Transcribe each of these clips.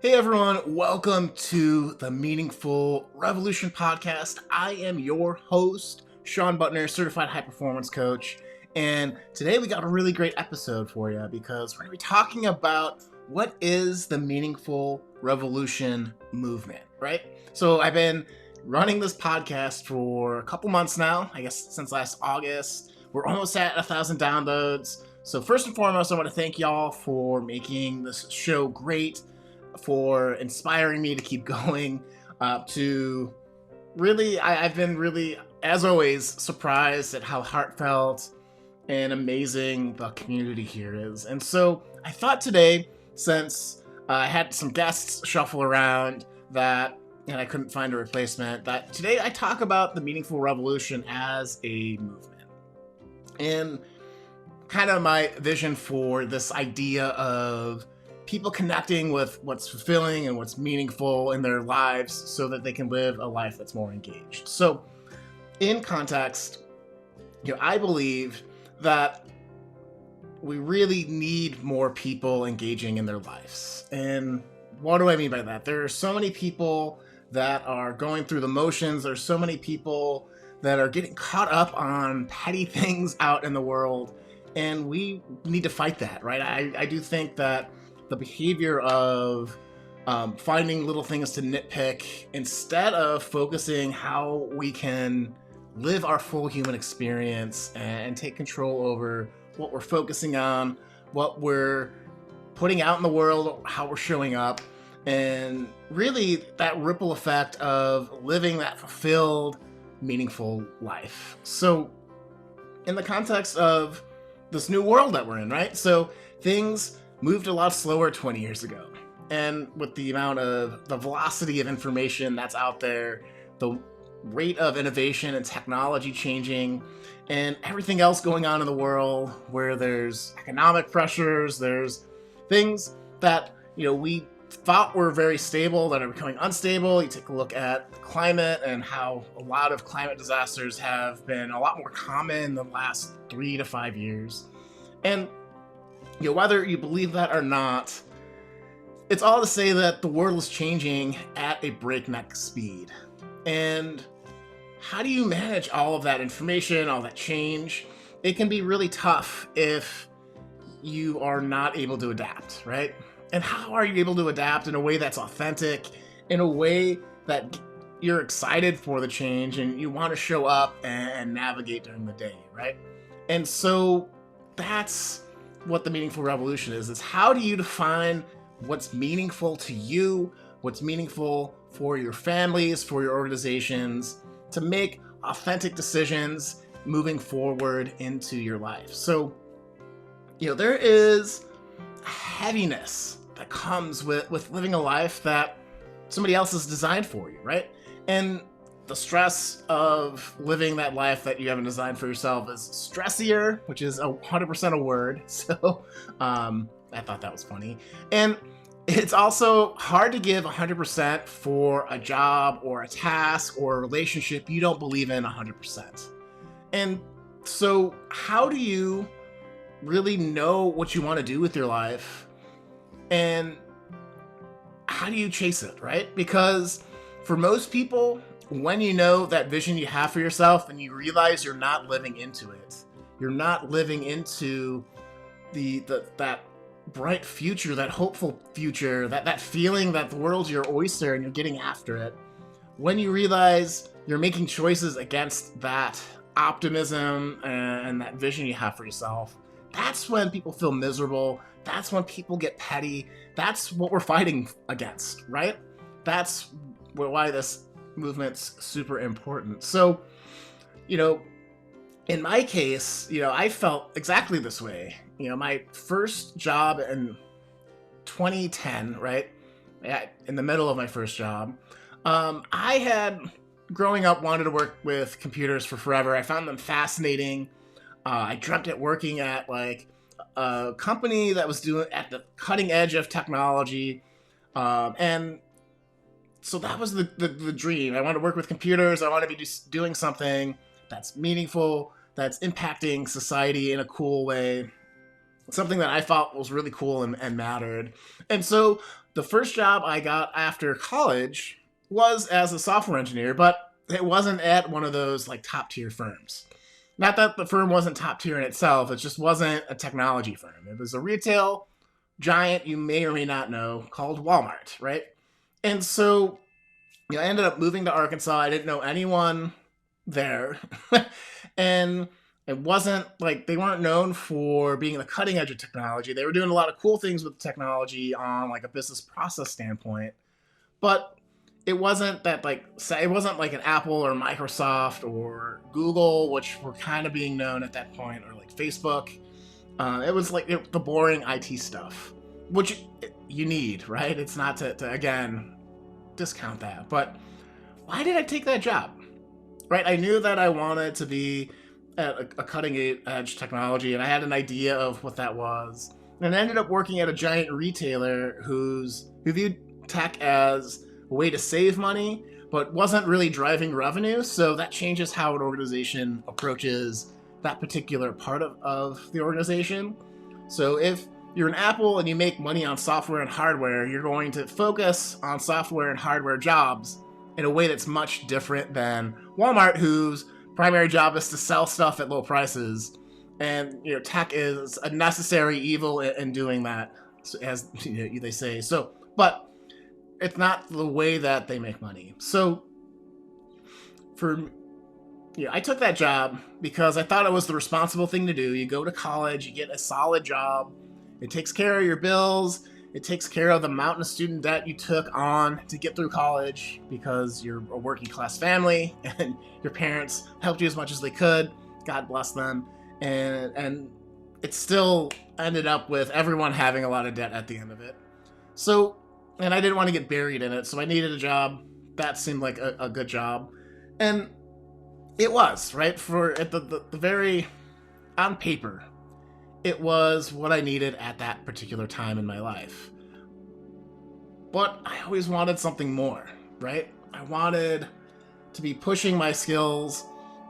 Hey everyone, welcome to the Meaningful Revolution podcast. I am your host, Shawn Buttner, certified high performance coach. And today we got a really great episode for you because we're going to be talking about what is the Meaningful Revolution movement, right? So I've been running this podcast for a couple months now, I guess since last August. We're almost at 1,000 downloads. So first and foremost, I want to thank y'all for making this show great, for inspiring me to keep going, to really, I've been really, as always, surprised at how heartfelt and amazing the community here is. And so I thought today, since I had some guests shuffle around and I couldn't find a replacement, that today I talk about the Meaningful Revolution as a movement. And kind of my vision for this idea of people connecting with what's fulfilling and what's meaningful in their lives so that they can live a life that's more engaged. So in context, I believe that we really need more people engaging in their lives. And what do I mean by that? There are so many people that are going through the motions. There's so many people that are getting caught up on petty things out in the world. And we need to fight that, right? I do think that the behavior of finding little things to nitpick instead of focusing how we can live our full human experience and take control over what we're focusing on, what we're putting out in the world, how we're showing up, and really that ripple effect of living that fulfilled, meaningful life. So in the context of this new world that we're in, right? So things moved a lot slower 20 years ago. And with the amount of the velocity of information that's out there, the rate of innovation and technology changing, and everything else going on in the world where there's economic pressures, there's things that, we thought were very stable that are becoming unstable. You take a look at climate and how a lot of climate disasters have been a lot more common in the last 3 to 5 years. And whether you believe that or not, it's all to say that the world is changing at a breakneck speed. And how do you manage all of that information, all that change? It can be really tough if you are not able to adapt, right? And how are you able to adapt in a way that's authentic, in a way that you're excited for the change and you want to show up and navigate during the day, right? And so that's what the Meaningful Revolution is how do you define what's meaningful to you, what's meaningful for your families, for your organizations, to make authentic decisions moving forward into your life. So, there is a heaviness that comes with living a life that somebody else has designed for you, right? And the stress of living that life that you haven't designed for yourself is stressier, which is 100% a word. So I thought that was funny. And it's also hard to give 100% for a job or a task or a relationship you don't believe in 100%. And so how do you really know what you want to do with your life? And how do you chase it, right? Because for most people, when you know that vision you have for yourself and you realize you're not living into it, you're not living into that bright future, that hopeful future, that feeling that the world's your oyster and you're getting after it, when you realize you're making choices against that optimism and that vision you have for yourself, that's when people feel miserable. That's when people get petty. That's what we're fighting against, right? That's why this movement's super important. So, in my case, I felt exactly this way. My first job in 2010, right? In the middle of my first job, I had, growing up, wanted to work with computers for forever. I found them fascinating. I dreamt at working at a company that was doing at the cutting edge of technology. And so that was the dream. I wanted to work with computers. I wanted to be doing something that's meaningful, that's impacting society in a cool way, something that I thought was really cool and mattered. And so the first job I got after college was as a software engineer, but it wasn't at one of those like top tier firms. Not that the firm wasn't top tier in itself, it just wasn't a technology firm. It was a retail giant you may or may not know called Walmart, right? And so I ended up moving to Arkansas. I didn't know anyone there. And it wasn't like they weren't known for being the cutting edge of technology. They were doing a lot of cool things with technology on like a business process standpoint. But it wasn't that like it wasn't like an Apple or Microsoft or Google, which were kind of being known at that point, or like Facebook. It was like the boring IT stuff, which you need, right? It's not to again discount that, but why did I take that job? Right? I knew that I wanted to be at a cutting edge technology, and I had an idea of what that was. And I ended up working at a giant retailer who viewed tech as a way to save money, but wasn't really driving revenue. So that changes how an organization approaches that particular part of the organization. So if you're an Apple and you make money on software and hardware, you're going to focus on software and hardware jobs in a way that's much different than Walmart, whose primary job is to sell stuff at low prices. And tech is a necessary evil in doing that, as they say. So, but it's not the way that they make money. So I took that job because I thought it was the responsible thing to do. You go to college, you get a solid job. It takes care of your bills. It takes care of the mountain of student debt you took on to get through college because you're a working class family and your parents helped you as much as they could. God bless them. And it still ended up with everyone having a lot of debt at the end of it. So, and I didn't want to get buried in it, so I needed a job. That seemed like a good job. And it was, right? For at the very, on paper, it was what I needed at that particular time in my life. But I always wanted something more, right? I wanted to be pushing my skills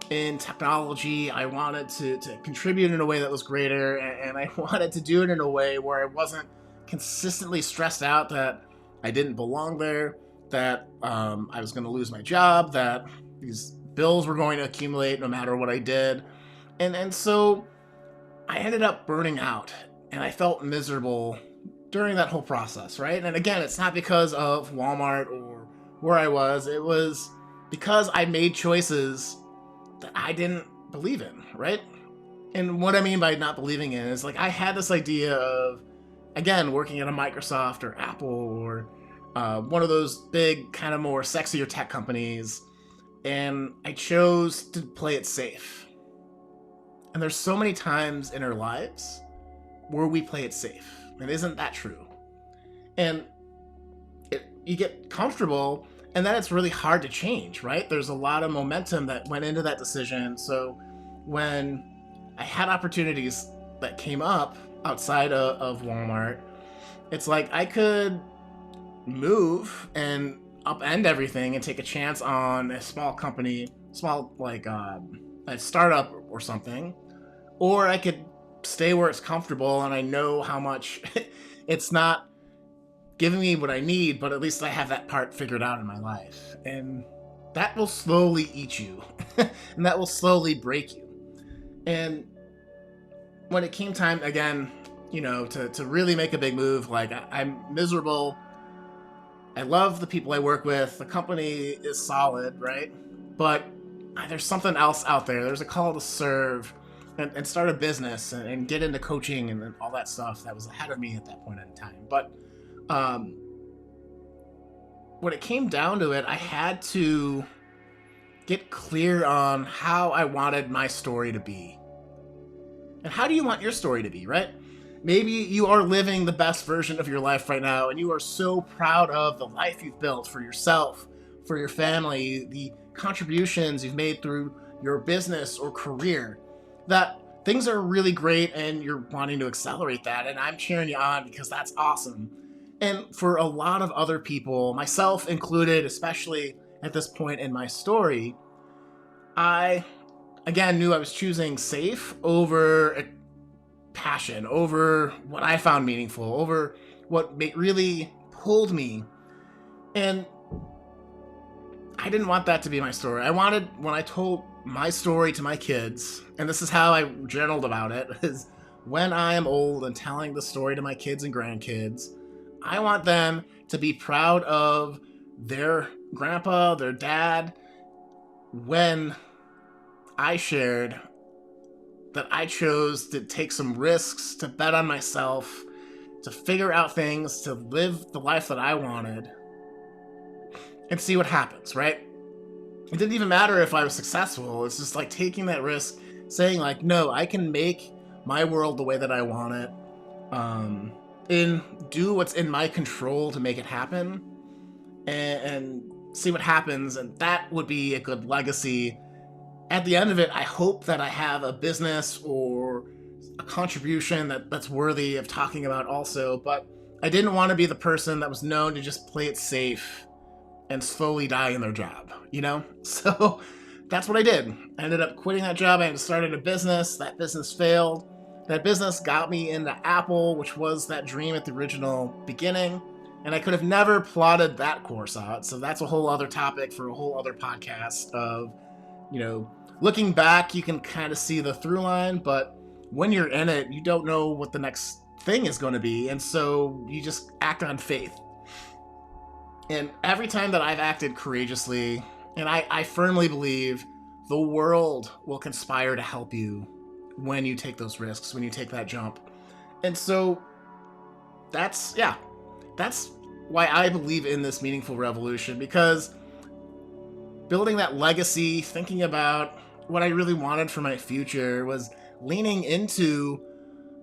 in technology. I wanted to contribute in a way that was greater, and I wanted to do it in a way where I wasn't consistently stressed out that I didn't belong there, that I was going to lose my job, that these bills were going to accumulate no matter what I did. And so I ended up burning out, and I felt miserable during that whole process, right? And again, it's not because of Walmart or where I was. It was because I made choices that I didn't believe in, right? And what I mean by not believing in is like I had this idea of, again, working at a Microsoft or Apple or one of those big kind of more sexier tech companies, and I chose to play it safe. And there's so many times in our lives where we play it safe. And isn't that true? And you get comfortable, and then it's really hard to change, right? There's a lot of momentum that went into that decision. So when I had opportunities that came up outside of Walmart, it's like I could move and upend everything and take a chance on a small company, like a startup or something, or I could stay where it's comfortable and I know how much it's not giving me what I need, but at least I have that part figured out in my life. And that will slowly eat you and that will slowly break you. And when it came time again, to really make a big move, like I'm miserable. I love the people I work with. The company is solid, right? But there's something else out there. There's a call to serve and start a business and get into coaching and all that stuff that was ahead of me at that point in time. But when it came down to it, I had to get clear on how I wanted my story to be. And how do you want your story to be, right? Maybe you are living the best version of your life right now, and you are so proud of the life you've built for yourself, for your family, the contributions you've made through your business or career, that things are really great and you're wanting to accelerate that. And I'm cheering you on because that's awesome. And for a lot of other people, myself included, especially at this point in my story, I, again, knew I was choosing safe over passion, over what I found meaningful, over what really pulled me. And I didn't want that to be my story. I wanted, when I told my story to my kids, and this is how I journaled about it, is when I am old and telling the story to my kids and grandkids, I want them to be proud of their grandpa, their dad, when I shared that I chose to take some risks, to bet on myself, to figure out things, to live the life that I wanted, and see what happens, right? It didn't even matter if I was successful. It's just like taking that risk, saying like, no, I can make my world the way that I want it, and do what's in my control to make it happen, and see what happens. And that would be a good legacy. At the end of it, I hope that I have a business or a contribution that's worthy of talking about also, but I didn't want to be the person that was known to just play it safe and slowly die in their job, So that's what I did. I ended up quitting that job. I started a business. That business failed. That business got me into Apple, which was that dream at the original beginning. And I could have never plotted that course out. So that's a whole other topic for a whole other podcast of, looking back, you can kind of see the through line, but when you're in it, you don't know what the next thing is going to be. And so you just act on faith. And every time that I've acted courageously, and I firmly believe the world will conspire to help you when you take those risks, when you take that jump. And so that's why I believe in this meaningful revolution, because building that legacy, thinking about what I really wanted for my future, was leaning into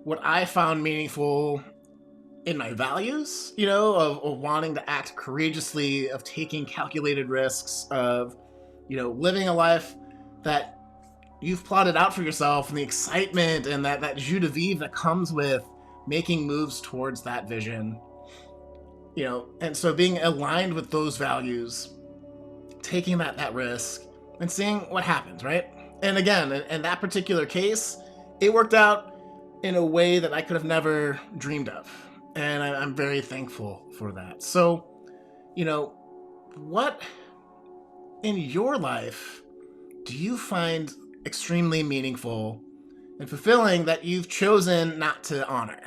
what I found meaningful in my values, of wanting to act courageously, of taking calculated risks, of, living a life that you've plotted out for yourself, and the excitement and that jus de vivre that comes with making moves towards that vision, and so being aligned with those values, taking that risk and seeing what happens, right? And again, in that particular case, it worked out in a way that I could have never dreamed of. And I'm very thankful for that. So, what in your life do you find extremely meaningful and fulfilling that you've chosen not to honor?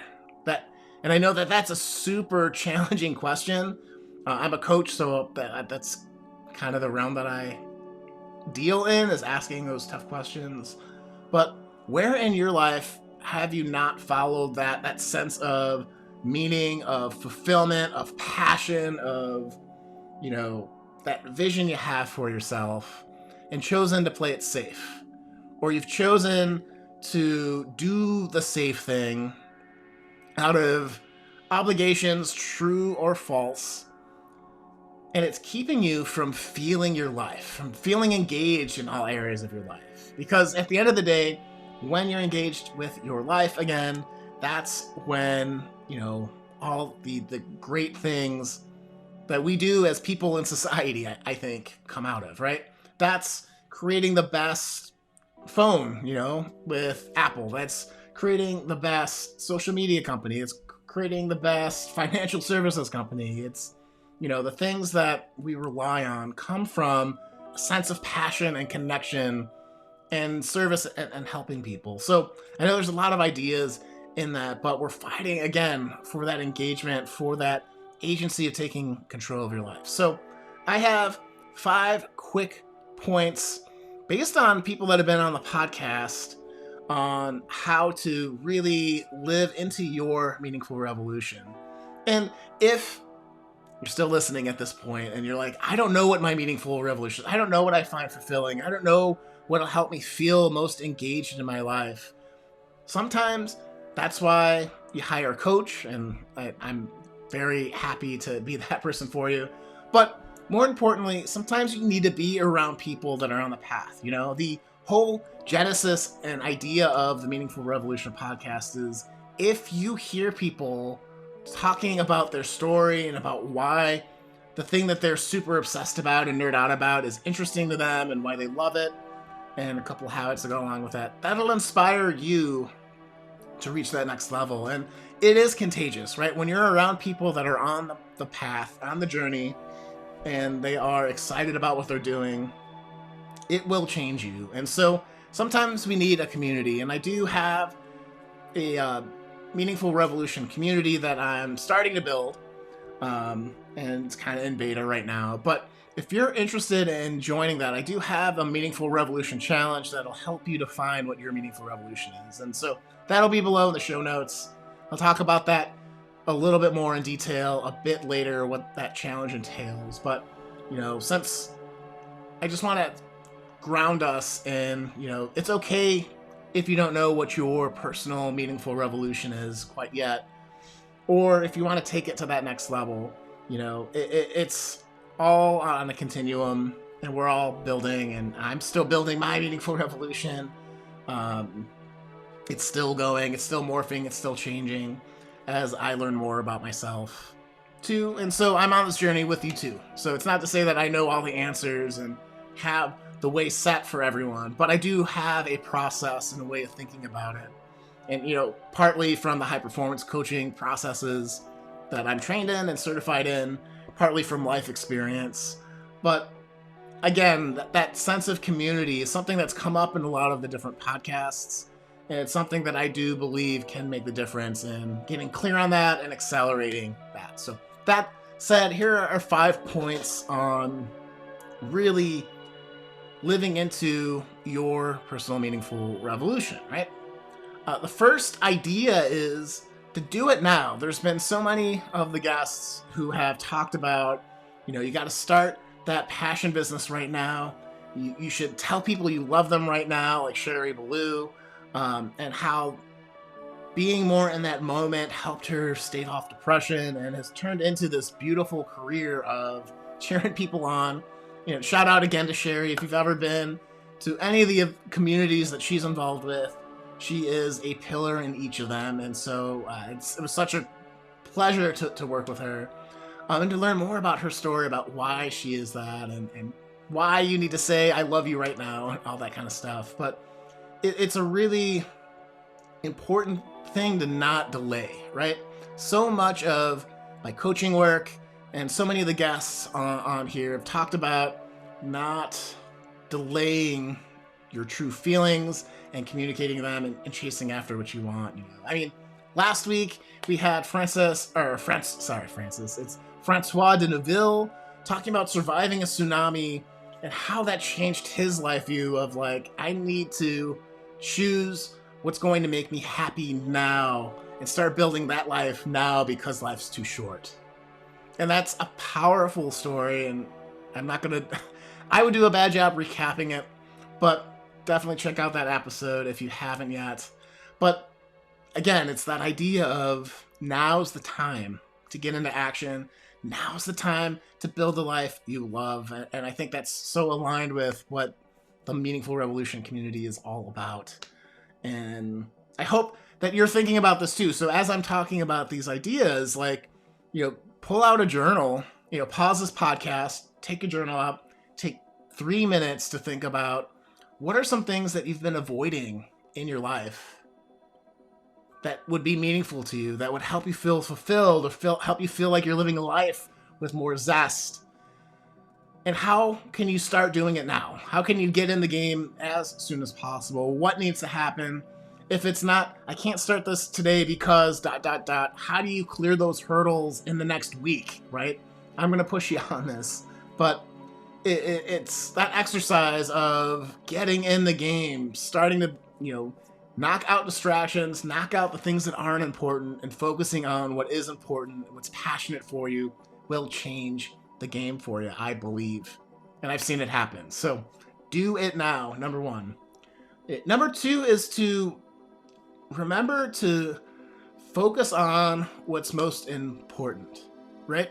And I know that that's a super challenging question. I'm a coach, so that's kind of the realm that I deal in, is asking those tough questions. But where in your life have you not followed that sense of meaning, of fulfillment, of passion, of, that vision you have for yourself, and chosen to play it safe? Or you've chosen to do the safe thing out of obligations, true or false, and it's keeping you from feeling your life, from feeling engaged in all areas of your life. Because at the end of the day, when you're engaged with your life again, that's when, all the great things that we do as people in society, I think, come out of, right? That's creating the best phone, with Apple. That's creating the best social media company. It's creating the best financial services company. It's, the things that we rely on come from a sense of passion and connection and service and helping people. So I know there's a lot of ideas in that, but we're fighting again for that engagement, for that agency of taking control of your life. So I have 5 quick points based on people that have been on the podcast on how to really live into your meaningful revolution. And if you're still listening at this point and you're like, I don't know what my meaningful revolution is, I don't know what I find fulfilling, I don't know what'll help me feel most engaged in my life, sometimes that's why you hire a coach, and I'm very happy to be that person for you. But more importantly, sometimes you need to be around people that are on the path. The whole genesis and idea of the Meaningful Revolution podcast is, if you hear people talking about their story and about why the thing that they're super obsessed about and nerd out about is interesting to them and why they love it, and a couple of habits that go along with that, that'll inspire you to reach that next level. And it is contagious, right? When you're around people that are on the path, on the journey, and they are excited about what they're doing, it will change you. And so sometimes we need a community, and I do have a Meaningful Revolution community that I'm starting to build, and it's kind of in beta right now. But if you're interested in joining that, I do have a Meaningful Revolution challenge that'll help you define what your meaningful revolution is. And so that'll be below in the show notes. I'll talk about that a little bit more in detail a bit later, what that challenge entails. But, since I just want to ground us in, it's okay if you don't know what your personal meaningful revolution is quite yet, or if you want to take it to that next level. It's all on a continuum, and we're all building, and I'm still building my meaningful revolution. It's still going, it's still morphing, it's still changing as I learn more about myself too. And so I'm on this journey with you too. So it's not to say that I know all the answers and have the way set for everyone, but I do have a process and a way of thinking about it. And, partly from the high performance coaching processes that I'm trained in and certified in, partly from life experience. But again, that sense of community is something that's come up in a lot of the different podcasts. And it's something that I do believe can make the difference in getting clear on that and accelerating that. So that said, here are 5 points on really living into your personal meaningful revolution, right? The first idea is to do it now. There's been so many of the guests who have talked about, you got to start that passion business right now. You should tell people you love them right now, like Sherry Ballou, and how being more in that moment helped her stave off depression and has turned into this beautiful career of cheering people on. Shout out again to Sherry. If you've ever been to any of the communities that she's involved with, she is a pillar in each of them. And so it was such a pleasure to work with her and to learn more about her story, about why she is that, and why you need to say, I love you right now, and all that kind of stuff. But it's a really important thing to not delay, right? So much of my coaching work and so many of the guests on here have talked about not delaying your true feelings and communicating them and chasing after what you want. I mean, last week we had Francois de Neuville talking about surviving a tsunami and how that changed his life view of I need to choose what's going to make me happy now and start building that life now because life's too short. And that's a powerful story, and I would do a bad job recapping it, but definitely check out that episode if you haven't yet. But again, it's that idea of now's the time to get into action. Now's the time to build the life you love. And I think that's so aligned with what the Meaningful Revolution community is all about. And I hope that you're thinking about this too. So as I'm talking about these ideas, pull out a journal, pause this podcast, take a journal out, take 3 minutes to think about what are some things that you've been avoiding in your life that would be meaningful to you, that would help you feel fulfilled or help you feel like you're living a life with more zest. And how can you start doing it now? How can you get in the game as soon as possible? What needs to happen? If it's not, I can't start this today because ... How do you clear those hurdles in the next week, right? I'm going to push you on this. But it's that exercise of getting in the game, starting to, knock out distractions, knock out the things that aren't important, and focusing on what is important, what's passionate for you, will change the game for you, I believe. And I've seen it happen. So do it now, number 1. Number 2 is to remember to focus on what's most important, right?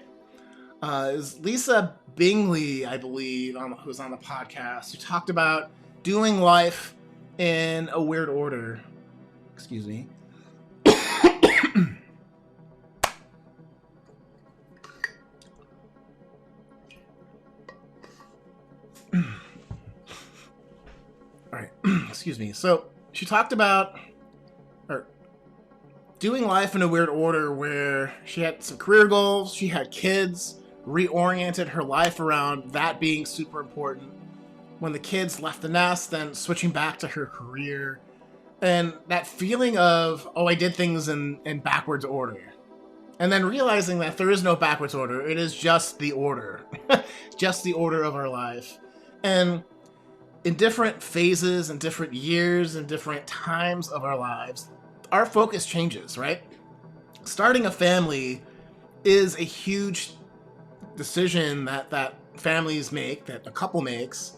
Is Lisa Bingley, I believe, who's on the podcast, who talked about doing life in a weird order. Excuse me. All right. Excuse me. So she talked about, or doing life in a weird order where she had some career goals, she had kids, reoriented her life around that being super important. When the kids left the nest, then switching back to her career. And that feeling of, oh, I did things in backwards order. And then realizing that there is no backwards order. It is just the order. Just the order of our life. And in different phases and different years and different times of our lives, our focus changes, right? Starting a family is a huge decision that families make, that a couple makes,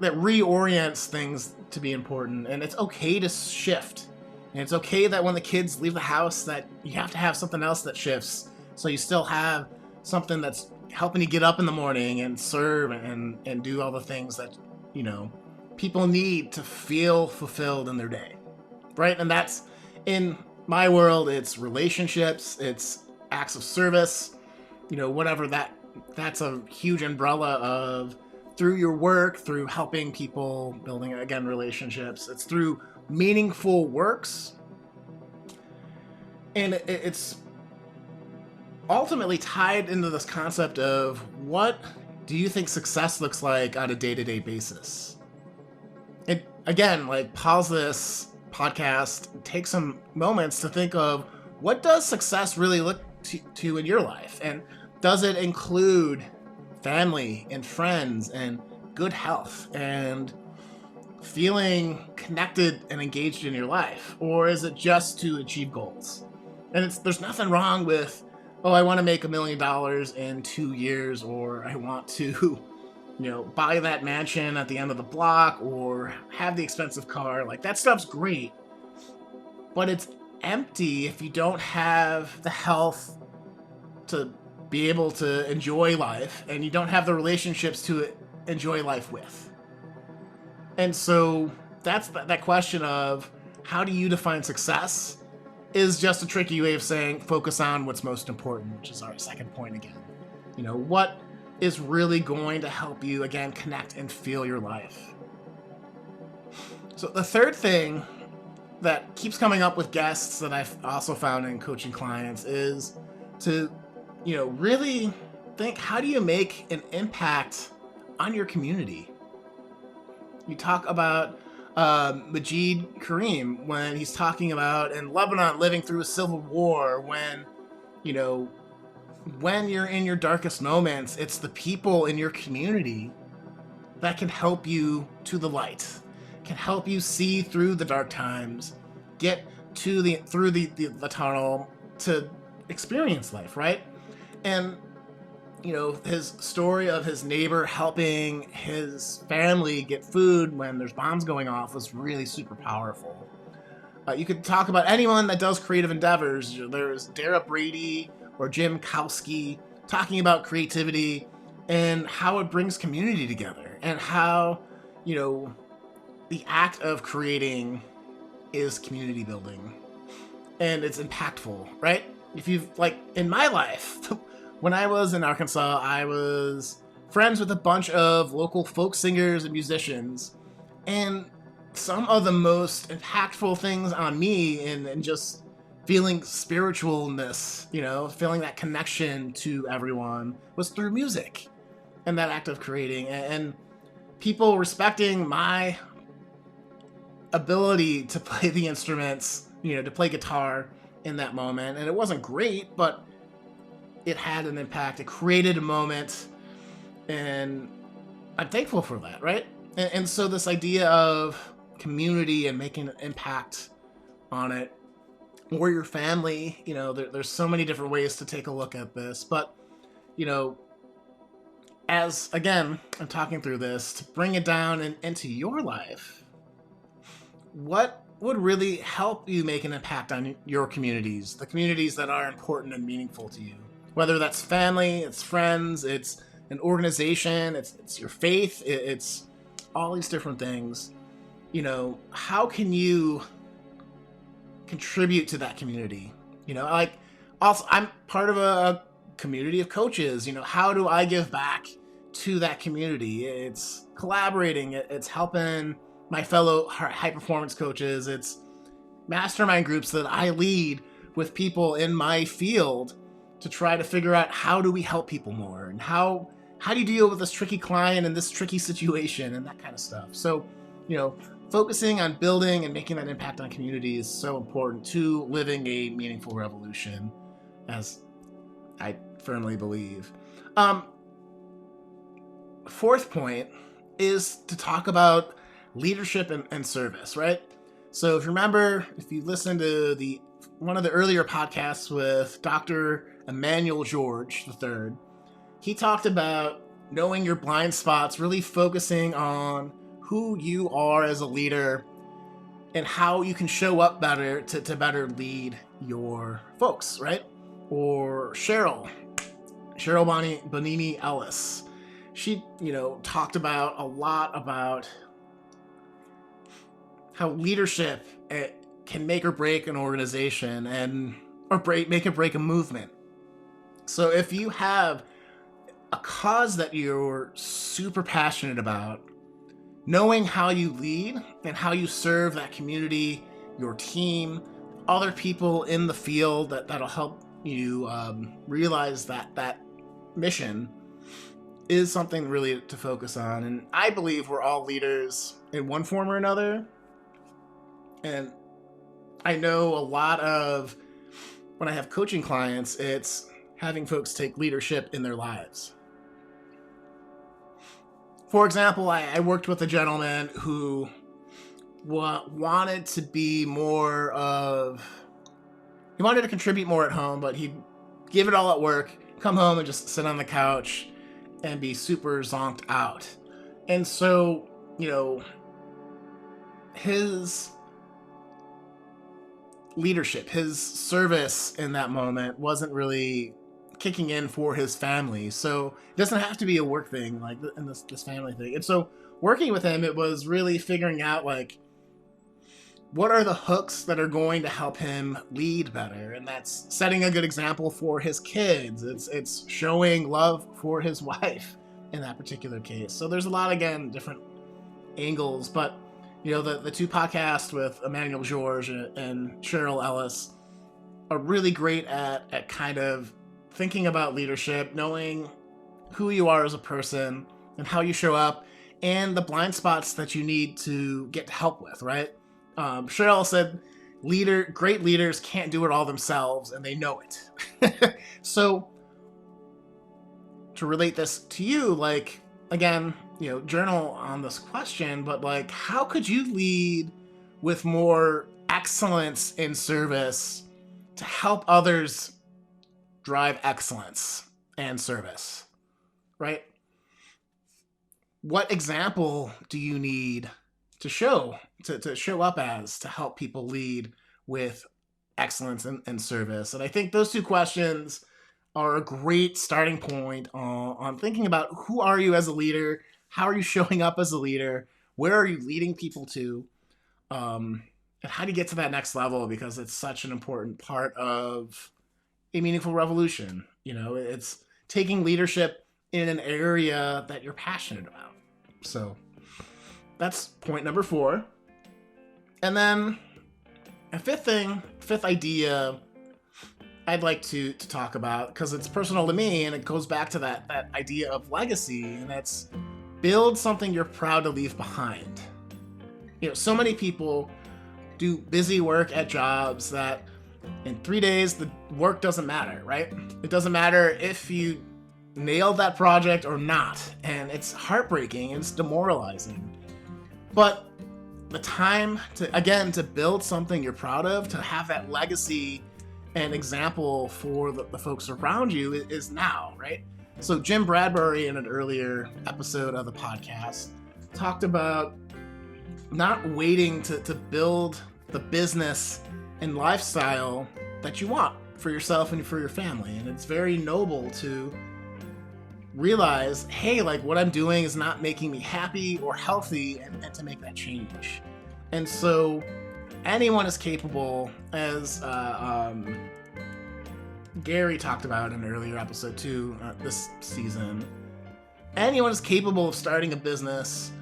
that reorients things to be important. And it's okay to shift. And it's okay that when the kids leave the house that you have to have something else that shifts. So you still have something that's helping you get up in the morning and serve and do all the things that, you know, people need to feel fulfilled in their day. Right? And that's, in my world, it's relationships, it's acts of service, you know, whatever that's a huge umbrella of, through your work, through helping people, building, again, relationships. It's through meaningful works. And it's ultimately tied into this concept of, what do you think success looks like on a day-to-day basis? It, again, like, pause this podcast, take some moments to think of, what does success really look to in your life? And does it include family and friends and good health and feeling connected and engaged in your life? Or is it just to achieve goals? And there's nothing wrong with, oh, I want to make $1 million in 2 years, or I want to, you know, buy that mansion at the end of the block, or have the expensive car. Like, that stuff's great, but it's empty if you don't have the health to be able to enjoy life, and you don't have the relationships to enjoy life with. And so that's that question of, how do you define success, is just a tricky way of saying focus on what's most important, which is our second point again. You know, what is really going to help you, again, connect and feel your life. So the third thing that keeps coming up with guests that I've also found in coaching clients is to, you know, really think, how do you make an impact on your community? You talk about Majid Karim when he's talking about in Lebanon living through a civil war, when, you know, when you're in your darkest moments, it's the people in your community that can help you to the light, can help you see through the dark times, get to through the tunnel to experience life, right? And, you know, his story of his neighbor helping his family get food when there's bombs going off was really super powerful. You could talk about anyone that does creative endeavors. There's Dara Brady or Jim Kowski talking about creativity and how it brings community together, and how, you know, the act of creating is community building, and it's impactful, right? If you've, like, in my life, when I was in Arkansas, I was friends with a bunch of local folk singers and musicians, and some of the most impactful things on me and just feeling spiritualness, you know, feeling that connection to everyone, was through music and that act of creating, and people respecting my ability to play the instruments, you know, to play guitar in that moment. And it wasn't great, but it had an impact. It created a moment, and I'm thankful for that, right? And so this idea of community and making an impact on it, or your family, you know, there's so many different ways to take a look at this. But, you know, as, again, I'm talking through this, to bring it down into your life, what would really help you make an impact on your communities, the communities that are important and meaningful to you? Whether that's family, it's friends, it's an organization, it's your faith, it's all these different things. You know, how can you contribute to that community? You know, like, also, I'm part of a community of coaches. You know, how do I give back to that community? It's collaborating, it's helping my fellow high performance coaches, it's mastermind groups that I lead with people in my field to try to figure out how do we help people more, and how do you deal with this tricky client and this tricky situation and that kind of stuff. So, focusing on building and making that impact on community is so important to living a meaningful revolution, as I firmly believe. Fourth point is to talk about leadership and service, right? So if you listen to one of the earlier podcasts with Dr. Emmanuel George III, he talked about knowing your blind spots, really focusing on who you are as a leader and how you can show up better to better lead your folks, right? Or Cheryl Bonini Ellis. She, talked about a lot about how leadership can make or break an organization make or break a movement. So if you have a cause that you're super passionate about, knowing how you lead and how you serve that community, your team, other people in the field that'll help you realize that mission is something really to focus on. And I believe we're all leaders in one form or another. And I know a lot of, when I have coaching clients, it's having folks take leadership in their lives. For example, I worked with a gentleman who wanted to contribute more at home, but he'd give it all at work, come home and just sit on the couch and be super zonked out. And so, his leadership, his service in that moment wasn't really kicking in for his family. So it doesn't have to be a work thing, like in this family thing. And so working with him, it was really figuring out what are the hooks that are going to help him lead better. And that's setting a good example for his kids. It's showing love for his wife in that particular case. So there's a lot, again, different angles, but the two podcasts with Emmanuel George and Cheryl Ellis are really great at kind of thinking about leadership, knowing who you are as a person and how you show up, and the blind spots that you need to get help with, right? Cheryl said, great leaders can't do it all themselves, and they know it. So to relate this to you, again, journal on this question, but how could you lead with more excellence in service to help others drive excellence and service, right? What example do you need to show up as to help people lead with excellence and service? And I think those two questions are a great starting point on thinking about who are you as a leader, how are you showing up as a leader, where are you leading people to, and how do you get to that next level, because it's such an important part of a meaningful revolution. It's taking leadership in an area that you're passionate about. So that's point number 4. And then a fifth idea I'd like to talk about, because it's personal to me and it goes back to that idea of legacy, and that's build something you're proud to leave behind. So many people do busy work at jobs that in 3 days, the work doesn't matter, right? It doesn't matter if you nailed that project or not. And it's heartbreaking, it's demoralizing. But the time to build something you're proud of, to have that legacy and example for the folks around you is now, right? So Jim Bradbury, in an earlier episode of the podcast, talked about not waiting to build the business and lifestyle that you want for yourself and for your family. And it's very noble to realize, hey, what I'm doing is not making me happy or healthy, and to make that change. And so anyone is capable, as Gary talked about in an earlier episode too, this season, anyone is capable of starting a business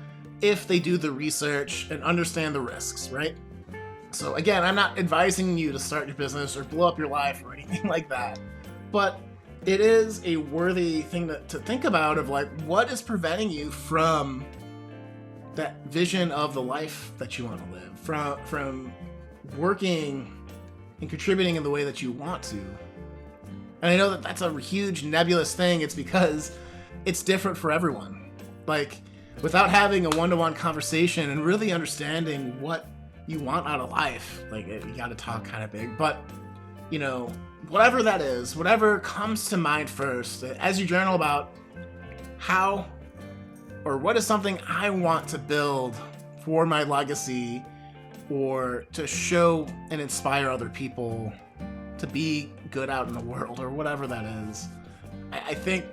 if they do the research and understand the risks, right? So again, I'm not advising you to start your business or blow up your life or anything like that, but it is a worthy thing to think about of like, what is preventing you from that vision of the life that you want to live, from working and contributing in the way that you want to. And I know that that's a huge nebulous thing. It's because it's different for everyone. Like, without having a one-to-one conversation and really understanding what you want out of life, like, you got to talk kind of big, but you know, whatever that is, whatever comes to mind first, as you journal about how or what is something I want to build for my legacy or to show and inspire other people to be good out in the world or whatever that is. I think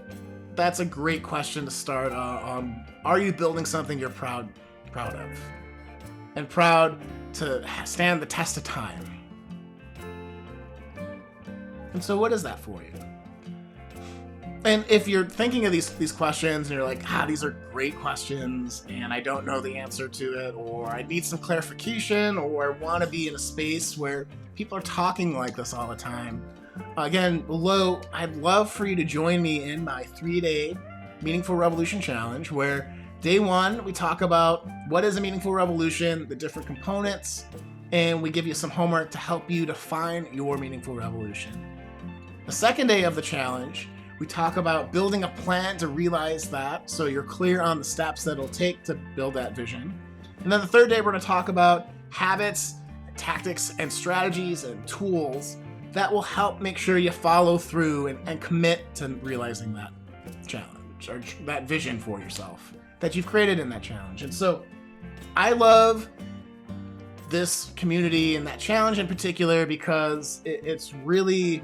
that's a great question to start on. Are you building something you're proud of and proud to stand the test of time? And so what is that for you? And if you're thinking of these questions and you're like, these are great questions and I don't know the answer to it, or I need some clarification, or I want to be in a space where people are talking like this all the time, again, below, I'd love for you to join me in my 3-day Meaningful Revolution Challenge, where day 1, we talk about what is a meaningful revolution, the different components, and we give you some homework to help you define your meaningful revolution. The second day of the challenge, we talk about building a plan to realize that, so you're clear on the steps that it'll take to build that vision. And then the third day, we're going to talk about habits, tactics, and strategies and tools that will help make sure you follow through and commit to realizing that challenge or that vision for yourself that you've created in that challenge. And so I love this community and that challenge in particular because it's really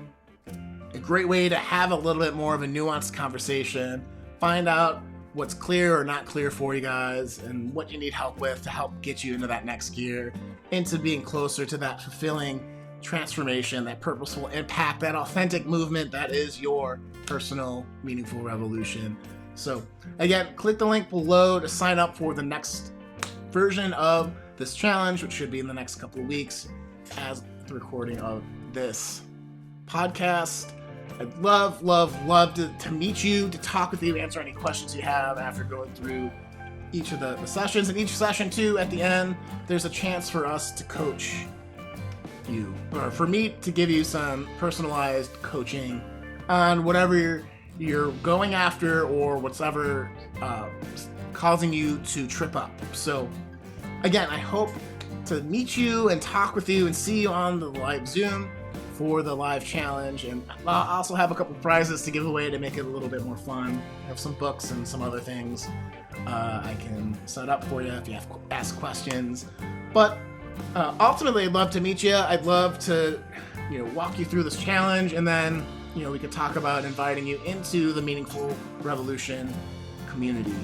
a great way to have a little bit more of a nuanced conversation, find out what's clear or not clear for you guys and what you need help with to help get you into that next gear, into being closer to that fulfilling transformation, that purposeful impact, that authentic movement that is your personal meaningful revolution. So again, click the link below to sign up for the next version of this challenge, which should be in the next couple of weeks as the recording of this podcast. I'd love to meet you, to talk with you, answer any questions you have after going through each of the sessions. And each session too, at the end, there's a chance for us to coach you, or for me to give you some personalized coaching on whatever you're going after or whatever causing you to trip up. So again, I hope to meet you and talk with you and see you on the live Zoom for the live challenge. And I'll also have a couple prizes to give away to make it a little bit more fun. I have some books and some other things I can set up for you if you have to ask questions. But ultimately, I'd love to meet you. I'd love to, walk you through this challenge, and then, we could talk about inviting you into the Meaningful Revolution community,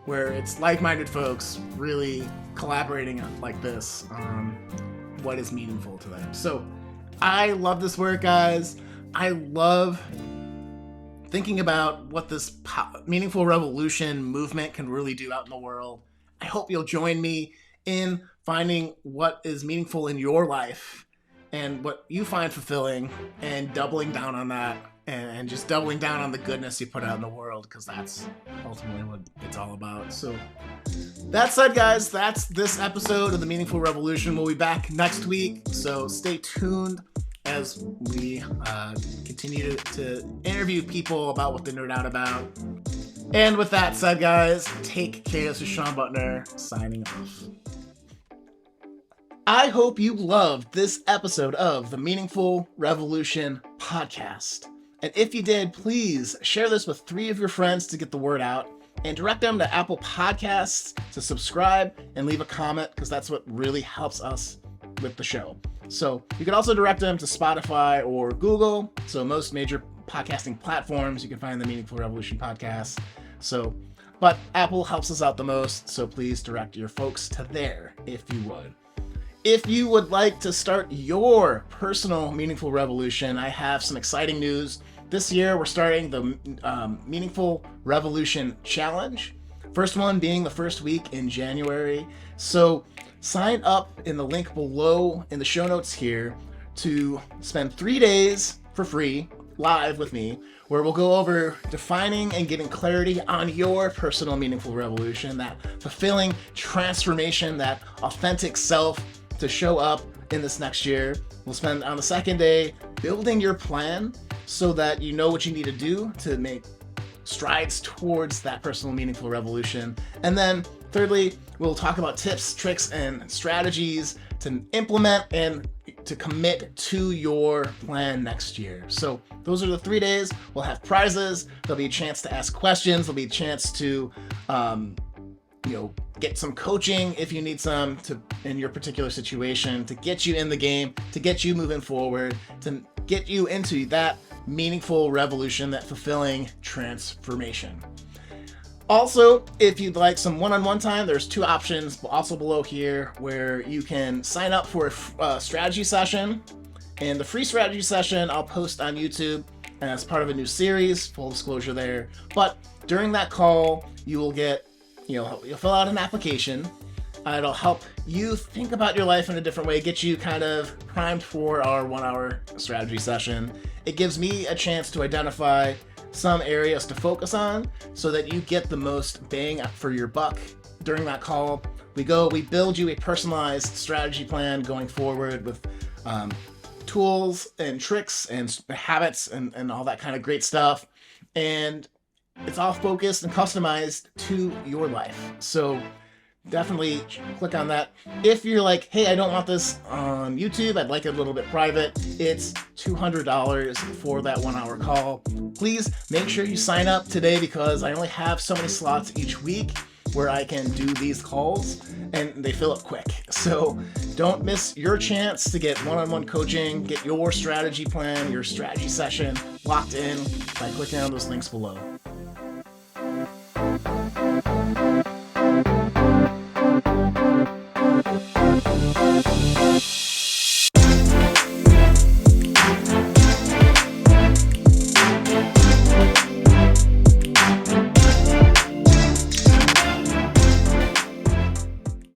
where it's like-minded folks really collaborating like this on what is meaningful to them. So I love this work, guys. I love thinking about what this meaningful revolution movement can really do out in the world. I hope you'll join me in finding what is meaningful in your life and what you find fulfilling, and doubling down on that, and just doubling down on the goodness you put out in the world, because that's ultimately what it's all about. So that said, guys, that's this episode of the Meaningful Revolution. We'll be back next week, so stay tuned as we continue to interview people about what they nerd out about. And with that said, guys, take care. This is Shawn Buttner signing off. I hope you loved this episode of the Meaningful Revolution podcast. And if you did, please share this with 3 of your friends to get the word out, and direct them to Apple Podcasts to subscribe and leave a comment, because that's what really helps us with the show. So you can also direct them to Spotify or Google. So most major podcasting platforms, you can find the Meaningful Revolution podcast. But Apple helps us out the most, so please direct your folks to there if you would. If you would like to start your personal meaningful revolution, I have some exciting news. This year, we're starting the Meaningful Revolution Challenge. First one being the first week in January. So sign up in the link below in the show notes here to spend 3 days for free live with me, where we'll go over defining and getting clarity on your personal meaningful revolution, that fulfilling transformation, that authentic self to show up in this next year. We'll spend on the second day building your plan so that you know what you need to do to make strides towards that personal meaningful revolution. And then thirdly, we'll talk about tips, tricks, and strategies to implement and to commit to your plan next year. So those are the 3 days. We'll have prizes. There'll be a chance to ask questions. There'll be a chance to get some coaching if you need some in your particular situation, to get you in the game, to get you moving forward, to get you into that meaningful revolution, that fulfilling transformation. Also, if you'd like some one-on-one time, there's 2 options also below here where you can sign up for a strategy session. And the free strategy session I'll post on YouTube as part of a new series, full disclosure there. But during that call, you will get, you'll fill out an application. It'll help you think about your life in a different way, get you kind of primed for our 1-hour strategy session. It gives me a chance to identify some areas to focus on so that you get the most bang for your buck during that call. We build you a personalized strategy plan going forward with tools and tricks and habits and all that kind of great stuff. And it's all focused and customized to your life. So definitely click on that. If you're like, hey, I don't want this on YouTube, I'd like it a little bit private, it's $200 for that 1-hour call. Please make sure you sign up today because I only have so many slots each week where I can do these calls and they fill up quick. So don't miss your chance to get one-on-one coaching, get your strategy plan, your strategy session locked in by clicking on those links below.